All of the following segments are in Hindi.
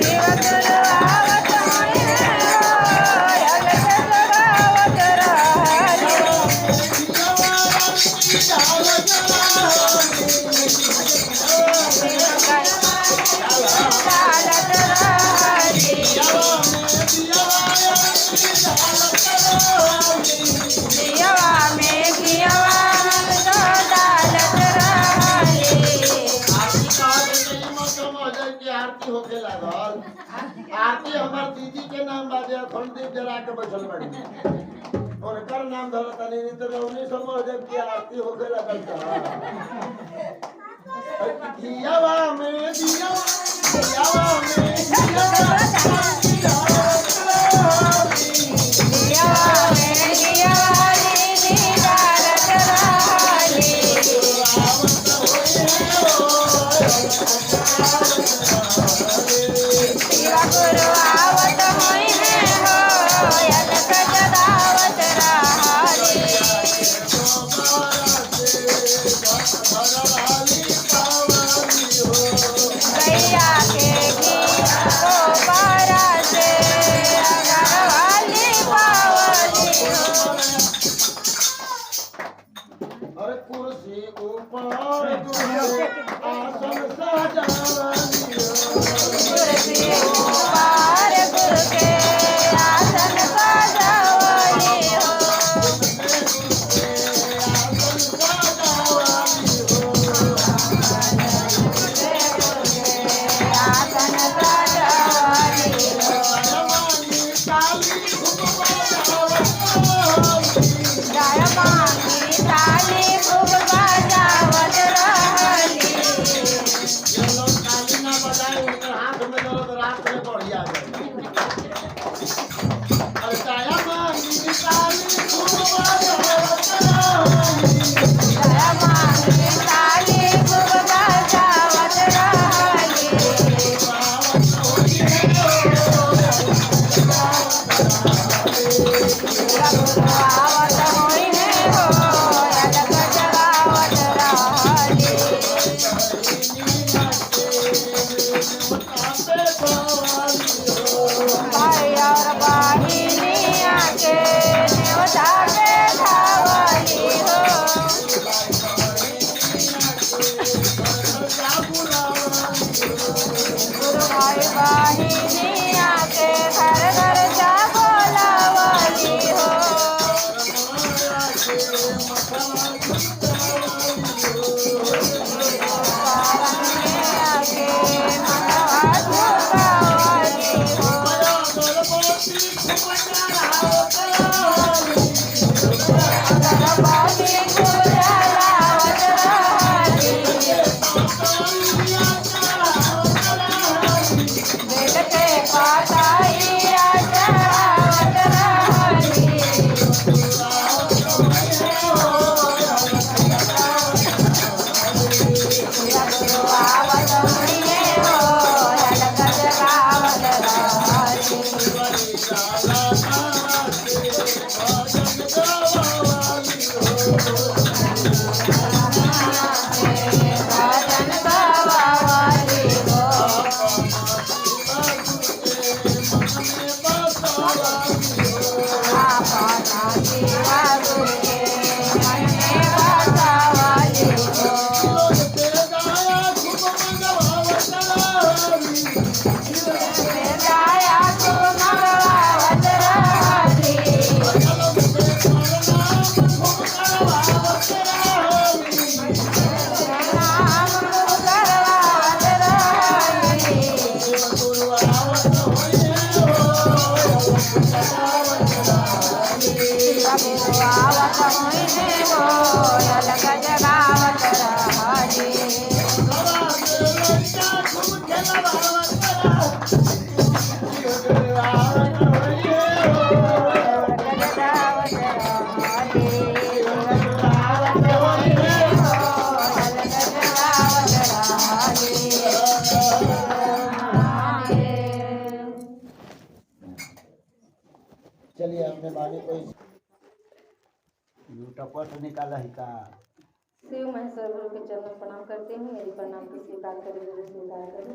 शिव गुरु आवत होई है हो अलग जगावत रहली डालत रहली दियवा में घियवा तो डालत रहली आरती होके लागल आरती हमार दीदी के नाम बाजे अखंड दीप जला के बैठल बाड़ी और कर नाम धरता नहीं तो रौनी समझ जब की आरती होके लागल था दियावा में दियावा में गुरु आवत होई है हो अलग जगावत रहली गैया के घी गोबरा से घरवाली पावली हो अरे कुर्सी ऊपर आसन सजावली कुर्सी ऊपर गुरु के आसन सजावली हो आसन सजावली जय मांगी ताली खूब बजावत रहली हाथ में दर्द रात में बढ़िया अरे मांगी काली खूब बजावत जय मांगी ताली खूब बजावत रहली गुरु आवत होई है हो अलग जगावत रहली भाई और बहिनिया के न्योता के खावली हो गुरु भाई बहिनिया के घर घर जा बोलावली हो सावन में आके मनवा झुकावली हो गणपति गुजरावत रहली बेल के पाताइया चढ़ावत रहली गुरु आवत होई है हो अलग जगावत रहली भजन गवावली हो आपना शिवा गुरु के मन में बसावली हो दाया को मंगवावत रहली नाम करवावत रहली गुरु आवत होई है हो अलग जगावत चलिए अपने बानी कोई टपट निकाला ही का। शिव महेश्वर गुरु के चरण में प्रणाम करती हूँ। मेरी प्रणाम की स्वीकार करें, जरूर स्वीकार करें।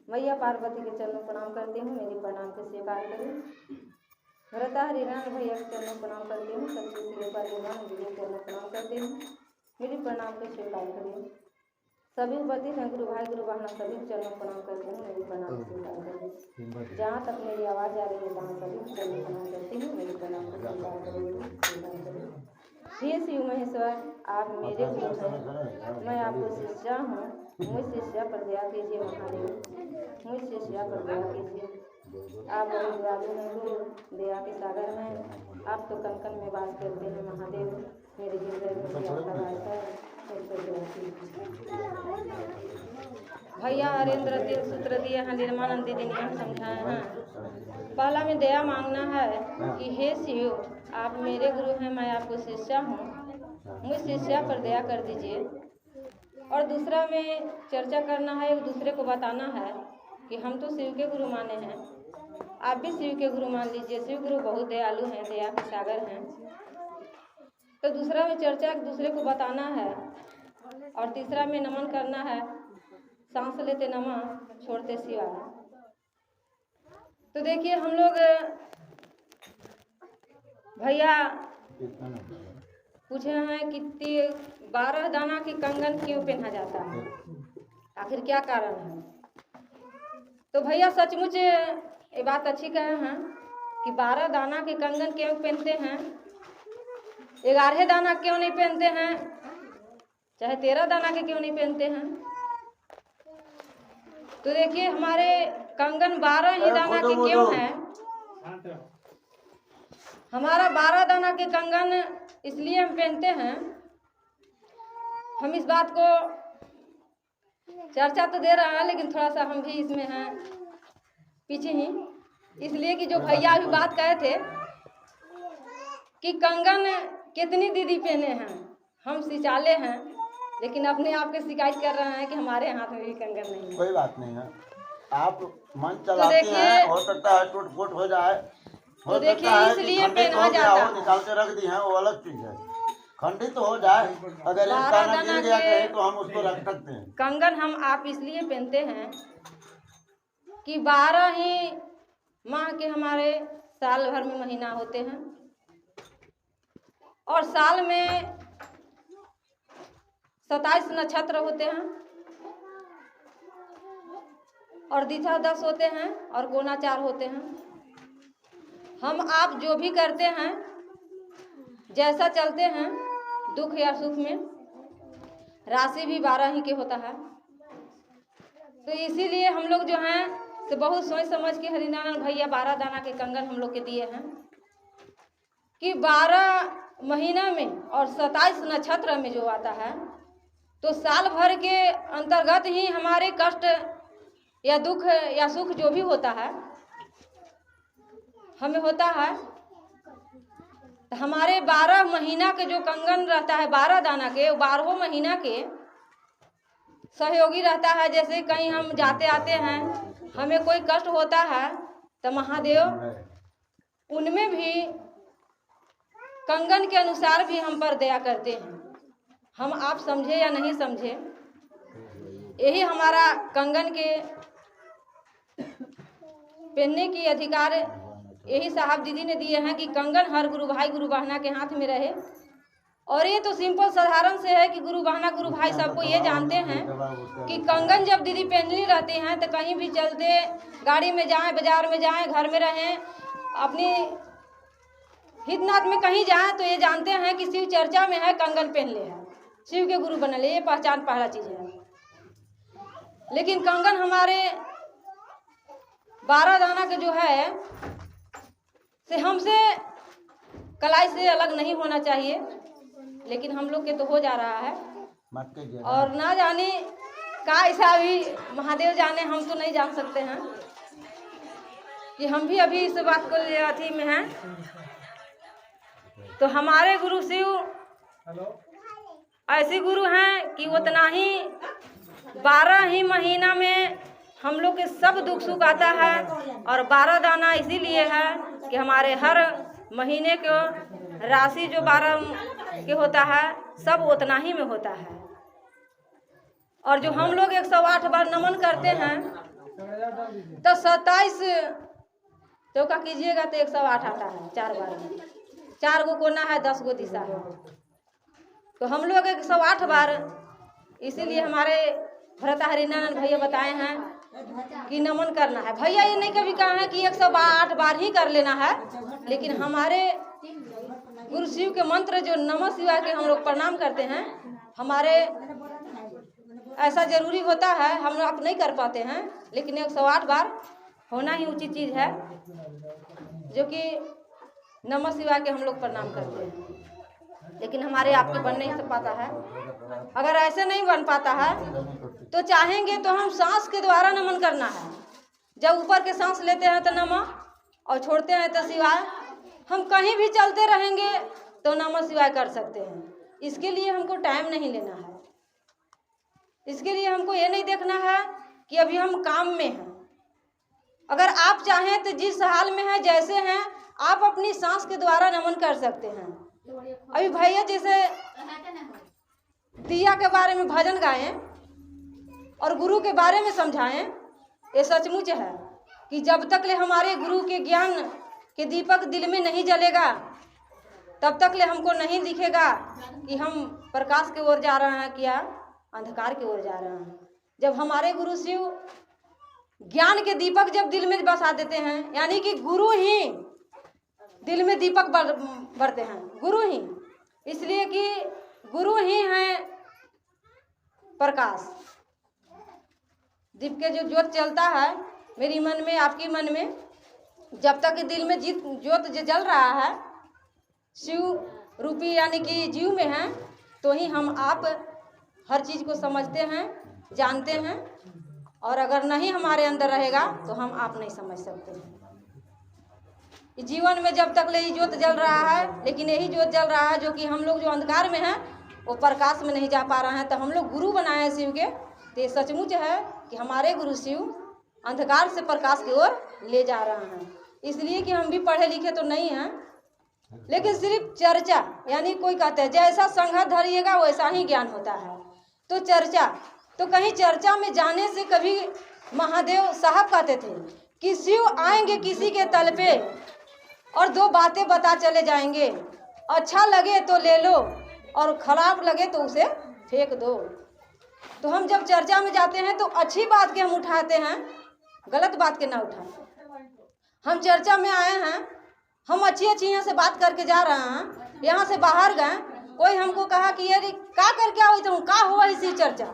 मैया पार्वती के चरणों प्रणाम करती हूँ, मेरी प्रणाम को स्वीकार करें। भरता हरिनारायण भैया के चरणों प्रणाम करती हूँ, सच्ची श्री हनुमान जी के चरणों प्रणाम करती हूँ, मेरी प्रणाम को स्वीकार करें। सभी उपस्थित हैं गुरु भाई गुरु बहना सभी चरणों प्रणाम करती हूँ, मेरी प्रणाम स्वीकार करें। जहाँ तक मेरी आवाज़ आ रही है वहाँ सभी चरणों प्रणाम करती हूँ, मेरी प्रणाम को स्वीकार करें। हे शिव महेश्वर, आप मेरे गुरु हैं, मैं आपको शिष्या हूँ, मुझ शिष्या पर दया कीजिए महादेव, मुझ शिष्या पर दया कीजिए। आप बड़े दयालु हैं गुरु, दया के सागर हैं, आप तो कण कण में वास करते हैं महादेव, मेरे हृदय में भी आपका वास है। भैया हरेंद्र तिल सूत्र दिए हैं, निर्मानंद दीदी नियम समझाए हैं। पहला में दया मांगना है कि हे शिव, आप मेरे गुरु हैं, मैं आपको शिष्या हूँ, मुझ शिष्या पर दया कर दीजिए। और दूसरा में चर्चा करना है, एक दूसरे को बताना है कि हम तो शिव के गुरु माने हैं, आप भी शिव के गुरु मान लीजिए, शिव गुरु बहुत दयालु हैं, दया के सागर हैं। तो दूसरा में चर्चा एक दूसरे को बताना है। और तीसरा में नमन करना है, सांस लेते नमः छोड़ते शिवाय। तो देखिए हम लोग भैया पूछे हैं कि 12 दाना के कंगन क्यों पहना जाता है, आखिर क्या कारण है। तो भैया सचमुच ये बात अच्छी कहे हैं कि 12 दाना के कंगन क्यों पहनते हैं, 11 दाना क्यों नहीं पहनते हैं, चाहे 13 दाना के क्यों नहीं पहनते हैं। तो देखिए हमारे कंगन 12 ही दाना के क्यों हैं। हमारा 12 दाना के कंगन इसलिए हम पहनते हैं, हम इस बात को चर्चा तो दे रहा है लेकिन थोड़ा सा हम भी इसमें हैं पीछे ही, इसलिए कि जो भैया अभी बात कहे थे कि कंगन कितनी दीदी पहने हैं, हम सिचाले हैं लेकिन अपने आप के शिकायत कर रहे हैं कि हमारे हाथ में भी कंगन नहीं है। कोई बात नहीं है, आप मन चलाते हैं, हो सकता है टूट फूट हो जाए, हो सकता है कि खंडित हो गया हो, निकाल के रख दी है, वो अलग चीज है। खंडित हो जाए, अगर एक दाना गिर गया कहीं तो हम उसको रख सकते हैं। कंगन हम आप इसलिए पहनते हैं कि 12 ही माह के हमारे साल भर में महीना होते हैं और साल में 27 नक्षत्र होते हैं और दिशा 10 होते हैं और कोना 4 होते हैं। हम आप जो भी करते हैं, जैसा चलते हैं दुख या सुख में, राशि भी 12 ही के होता है। तो इसीलिए हम लोग जो हैं तो बहुत सोच समझ के हरिनारायण भैया 12 दाना के कंगन हम लोग के दिए हैं कि 12 महीना में और 27 नक्षत्र में जो आता है तो साल भर के अंतर्गत ही हमारे कष्ट या दुख या सुख जो भी होता है हमें होता है। तो हमारे 12 महीना के जो कंगन रहता है 12 दाना के, 12 महीना के सहयोगी रहता है। जैसे कहीं हम जाते आते हैं, हमें कोई कष्ट होता है तो महादेव उनमें भी कंगन के अनुसार भी हम पर दया करते हैं। हम आप समझे या नहीं समझे, यही हमारा कंगन के पहनने की अधिकार यही साहब दीदी ने दिए हैं कि कंगन हर गुरु भाई गुरु बहना के हाथ में रहे। और ये तो सिंपल साधारण से है कि गुरु बहना गुरु भाई सबको ये जानते हैं कि कंगन जब दीदी पहनली रहती हैं तो कहीं भी चलते, गाड़ी में जाएं, बाजार में जाएं, घर में रहें, अपनी हितनाथ में कहीं जाएं तो ये जानते हैं कि शिव चर्चा में है, कंगन पहन ले है, शिव के गुरु बनले, ये पहचान पहला चीज है। लेकिन कंगन हमारे 12 दाना के जो है से हमसे कलाई से अलग नहीं होना चाहिए, लेकिन हम लोग के तो हो जा रहा है। और ना जाने का ऐसा भी महादेव जाने, हम तो नहीं जान सकते हैं कि हम भी अभी इस बात को अथी में हैं। तो हमारे गुरु शिव ऐसे गुरु हैं कि उतना ही 12 ही महीना में हम लोग के सब दुख सुख आता है। और 12 दाना इसीलिए है कि हमारे हर महीने को राशि जो 12 के होता है सब उतना ही में होता है। और जो हम लोग 108 बार नमन करते हैं तो 27 चौका कीजिएगा तो 108 आता है 4 बार में। 4 गो कोना है, 10 गो दिशा है, तो हम लोग 108 बार। इसीलिए हमारे भ्राता हरिनारायण भैया बताए हैं कि नमन करना है। भैया ये नहीं कभी कहा है कि 108 बार ही कर लेना है, लेकिन हमारे गुरु शिव के मंत्र जो नमः शिवाय के हम लोग प्रणाम करते हैं, हमारे ऐसा जरूरी होता है, हम लोग नहीं कर पाते हैं, लेकिन 108 बार होना ही उचित चीज़ है, जो कि नमः शिवाय के हम लोग प्रणाम करते हैं। लेकिन हमारे आपके बन नहीं पाता है। अगर ऐसे नहीं बन पाता है तो चाहेंगे तो हम सांस के द्वारा नमन करना है। जब ऊपर के सांस लेते हैं तो नमः और छोड़ते हैं तो शिवाय। हम कहीं भी चलते रहेंगे तो नमः शिवाय कर सकते हैं। इसके लिए हमको टाइम नहीं लेना है। इसके लिए हमको ये नहीं देखना है कि अभी हम काम में हैं। अगर आप चाहें तो जिस हाल में हैं, जैसे हैं, आप अपनी सांस के द्वारा नमन कर सकते हैं। अभी भैया जैसे दिया के बारे में भजन गाएं और गुरु के बारे में समझाएं, ये सचमुच है कि जब तक ले हमारे गुरु के ज्ञान के दीपक दिल में नहीं जलेगा, तब तक ले हमको नहीं दिखेगा कि हम प्रकाश की ओर जा रहे हैं क्या अंधकार की ओर जा रहे हैं। जब हमारे गुरु शिव ज्ञान के दीपक जब दिल में बसा देते हैं, यानी कि गुरु ही दिल में दीपक बढ़ते हैं, गुरु ही, इसलिए कि गुरु ही हैं प्रकाश। दीप के जो ज्योत चलता है मेरी मन में, आपकी मन में, जब तक दिल में ज्योत जल रहा है, शिव रूपी यानी कि जीव में है, तो ही हम आप हर चीज़ को समझते हैं, जानते हैं। और अगर नहीं हमारे अंदर रहेगा तो हम आप नहीं समझ सकते हैं। जीवन में जब तक ले ज्योत जल रहा है, लेकिन यही ज्योत जल रहा है जो कि हम लोग जो अंधकार में हैं वो प्रकाश में नहीं जा पा रहे हैं, तो हम लोग गुरु बनाए हैं शिव के। तो ये सचमुच है कि हमारे गुरु शिव अंधकार से प्रकाश की ओर ले जा रहे हैं। इसलिए कि हम भी पढ़े लिखे तो नहीं हैं, लेकिन सिर्फ चर्चा, यानी कोई कहते हैं जैसा संघर्ष धरिएगा वैसा ही ज्ञान होता है। तो चर्चा, तो कहीं चर्चा में जाने से कभी महादेव साहब कहते थे कि शिव आएंगे किसी के तल पे और 2 बातें बता चले जाएंगे, अच्छा लगे तो ले लो और खराब लगे तो उसे फेंक दो। तो हम जब चर्चा में जाते हैं तो अच्छी बात के हम उठाते हैं, गलत बात के ना उठाएं। हम चर्चा में आए हैं, हम अच्छी यहाँ से बात करके जा रहे हैं, यहाँ से बाहर गए, कोई हमको कहा कि यार का करके आओ, तो का हुआ इसी चर्चा।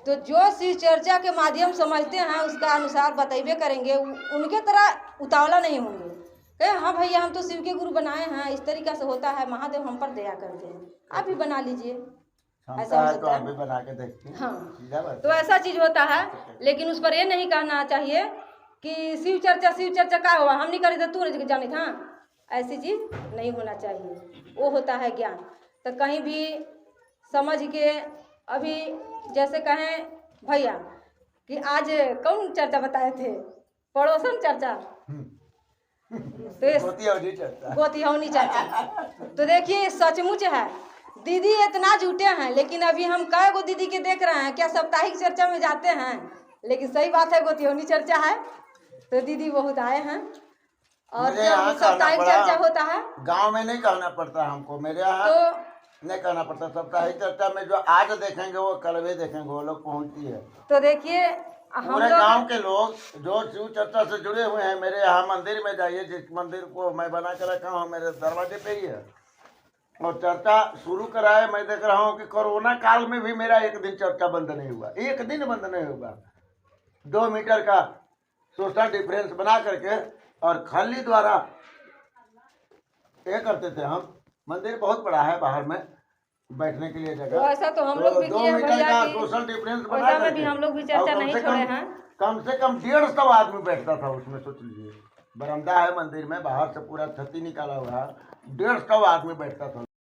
तो जो शिव चर्चा के माध्यम समझते हैं उसका अनुसार बतेबे करेंगे, उनके तरह उतावला नहीं होंगे। कहे हाँ भैया हम तो शिव के गुरु बनाए हैं, इस तरीक़ा से होता है, महादेव हम पर दया करते हैं, आप भी बना लीजिए, ऐसा हो सकता है। बना के देखते हैं। हाँ, तो ऐसा चीज़ होता है। लेकिन उस पर ये नहीं कहना चाहिए कि शिव चर्चा का हुआ, हम नहीं करे तो तू जाने था, ऐसी चीज़ नहीं होना चाहिए। वो होता है ज्ञान। तो कहीं भी समझ के, अभी जैसे कहें भैया कि आज कौन चर्चा बताए थे, पड़ोसन चर्चा, तो गोतिहौनी चर्चा। तो देखिए सचमुच है, दीदी इतना जुटे हैं, लेकिन अभी हम कई गो दीदी के देख रहे हैं क्या साप्ताहिक चर्चा में जाते हैं, लेकिन सही बात है गोतिहौनी चर्चा है, तो दीदी बहुत आए हैं। और जब साप्ताहिक चर्चा होता है गांव में नहीं कहना पड़ता हमको, मेरे यहाँ तो नहीं कहना पड़ता। साप्ताहिक चर्चा में जो आज देखेंगे वो कल भी देखेंगे, वो लोग पहुँचती है। तो देखिए पूरे गांव के लोग जो शिव चर्चा से जुड़े हुए हैं, मेरे यहाँ मंदिर में जाइए, जिस मंदिर को मैं बना के रखा हूँ मेरे दरवाजे पे ही है, और चर्चा शुरू कराए। मैं देख रहा हूँ कि कोरोना काल में भी मेरा एक दिन चर्चा बंद नहीं हुआ, एक दिन बंद नहीं हुआ। 2 मीटर का सोशल डिफरेंस बना करके और खली द्वारा ये करते थे हम। मंदिर बहुत बड़ा है, बाहर में बैठने के लिए जगह, ऐसा तो हम लोग भी 2 मीटर का सोशल डिफरेंस बना करके हम लोग भी चर्चा नहीं छोड़े हैं। कम से कम 150 आदमी बैठता था उसमें। सोच लीजिए, बरामदा है मंदिर में, बाहर से पूरा छत्ती निकाला हुआ, 150 आदमी बैठता था।